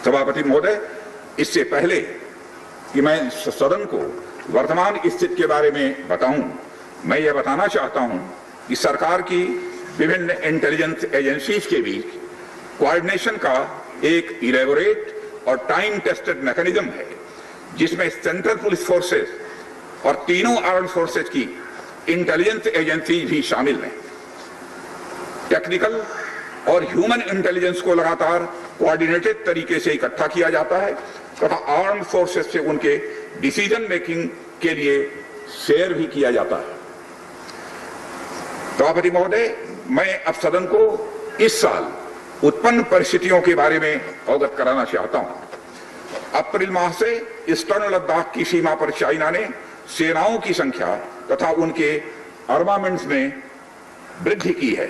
सभापति महोदय, इससे पहले कि मैं सदन को वर्तमान स्थिति के बारे में बताऊं, मैं यह बताना चाहता हूं कि सरकार की विभिन्न इंटेलिजेंस एजेंसीज के बीच कोऑर्डिनेशन का एक इलेबोरेट और टाइम टेस्टेड मैकेनिज्म है, जिसमें सेंट्रल पुलिस फोर्सेस और तीनों आर्म्ड फोर्सेस की इंटेलिजेंस एजेंसी भी शामिल हैं। टेक्निकल और ह्यूमन इंटेलिजेंस को लगातार कोऑर्डिनेटेड तरीके से इकट्ठा किया जाता है तथा आर्म्ड फोर्सेस से उनके डिसीजन मेकिंग के लिए शेयर भी किया जाता है। सभापति महोदय, मैं अब सदन को इस साल उत्पन्न परिस्थितियों के बारे में अवगत कराना चाहता हूं। अप्रैल माह से ईस्टर्न लद्दाख की सीमा पर चाइना ने सेनाओं की संख्या तथा उनके आर्मामेंट्स में वृद्धि की है,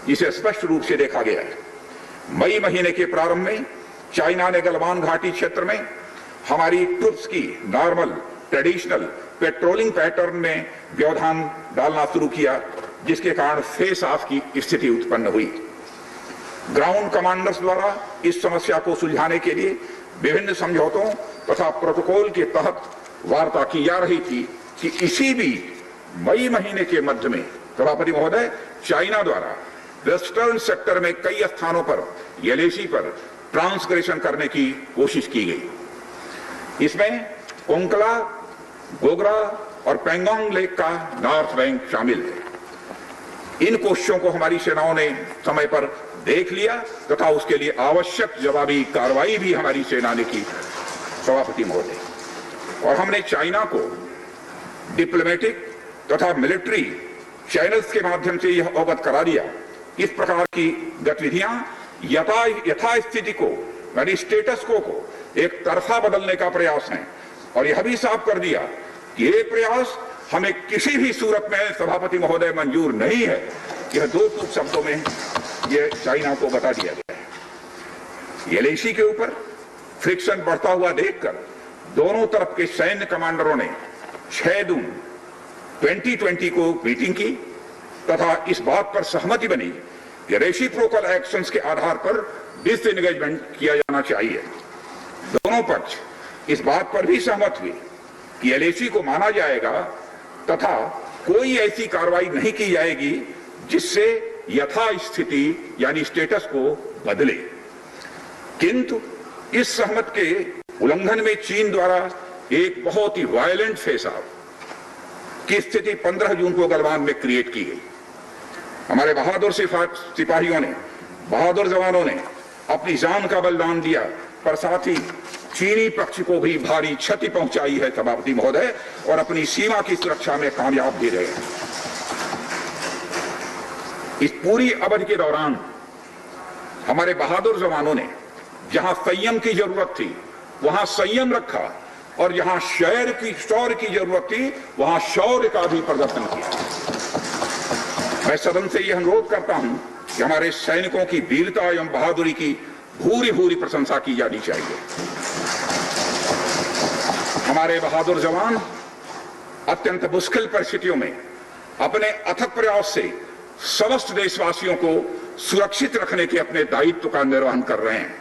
जिसे स्पष्ट रूप से देखा गया है। मई महीने के प्रारंभ में चाइना ने गलवान घाटी क्षेत्र में हमारी ट्रूप्स की नॉर्मल ट्रेडिशनल पेट्रोलिंग पैटर्न में व्यवधान डालना शुरू किया, जिसके कारण फेस ऑफ की स्थिति उत्पन्न हुई। ग्राउंड कमांडर्स द्वारा इस समस्या को सुलझाने के लिए विभिन्न समझौतों तथा प्रोटोकॉल के तहत वार्ता की जा रही थी कि इसी बीच मई महीने के मध्य में सभापति महोदय, चाइना द्वारा वेस्टर्न सेक्टर में कई स्थानों पर एलएसी पर ट्रांसग्रेशन करने की कोशिश की गई। इसमें कोंकला, गोगरा और पेंगोंग लेक का नॉर्थ बैंक शामिल है। इन कोशिशों को हमारी सेनाओं ने समय पर देख लिया तथा उसके लिए आवश्यक जवाबी कार्रवाई भी हमारी सेना ने की, सभापति महोदय। और हमने चाइना को डिप्लोमेटिक तथा मिलिट्री चैनल्स के माध्यम से यह अवगत करा दिया इस प्रकार की गतिविधियां यथास्थिति को यानी स्टेटस को एक तरफा बदलने का प्रयास है, और यह भी साफ कर दिया कि ये प्रयास हमें किसी भी सूरत में सभापति महोदय मंजूर नहीं है। यह दो टूक शब्दों में यह चाइना को बता दिया गया है। एलएसी के ऊपर फ्रिक्शन बढ़ता हुआ देखकर दोनों तरफ के सैन्य कमांडरों ने 6 जून 2020 को मीटिंग की तथा इस बात पर सहमति बनी कि रेसिप्रोकल एक्शंस के आधार पर डिसएंगेजमेंट किया जाना चाहिए। दोनों पक्ष इस बात पर भी सहमत हुए कि एलएसी को माना जाएगा तथा कोई ऐसी कार्रवाई नहीं की जाएगी जिससे यथास्थिति यानी स्टेटस को बदले। किंतु इस सहमत के उल्लंघन में चीन द्वारा एक बहुत ही वायलेंट फेस ऑफ की स्थिति 15 जून को गलवान में क्रिएट की गई। हमारे बहादुर सिपाहियों ने, बहादुर जवानों ने अपनी जान का बलिदान दिया, पर साथ ही चीनी पक्ष को भी भारी क्षति पहुंचाई है सभापति महोदय, और अपनी सीमा की सुरक्षा में कामयाब भी रहे हैं। इस पूरी अवधि के दौरान हमारे बहादुर जवानों ने जहां संयम की जरूरत थी वहां संयम रखा, और जहां शौर्य की जरूरत थी वहां शौर्य का भी प्रदर्शन किया। मैं सदन से यह अनुरोध करता हूं कि हमारे सैनिकों की वीरता एवं बहादुरी की भूरी भूरी प्रशंसा की जानी चाहिए। हमारे बहादुर जवान अत्यंत मुश्किल परिस्थितियों में अपने अथक प्रयास से समस्त देशवासियों को सुरक्षित रखने के अपने दायित्व का निर्वहन कर रहे हैं।